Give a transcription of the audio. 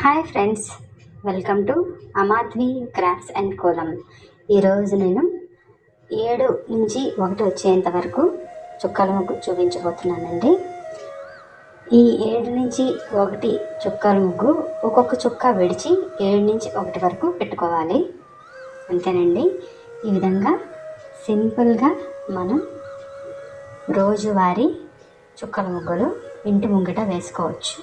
Hi friends, welcome to Amadhvi crafts and kolam. ఈరోజు నేను 7 నుంచి 1 వచ్చేంత వరకు చుక్కల ముగ్గు చూపించబోతున్నానండి. ఈ 7 నుంచి 1 చుక్కల ముగ్గు ఒక్కొక్క చుక్క విడిచి 7 నుంచి 1 వరకు పెట్టుకోవాలి. అంతేనండి. ఈ విధంగా సింపుల్గా మనం రోజువారీ చుక్కల ముగ్గులు ఇంటి ముంగిట వేసుకోవచ్చు.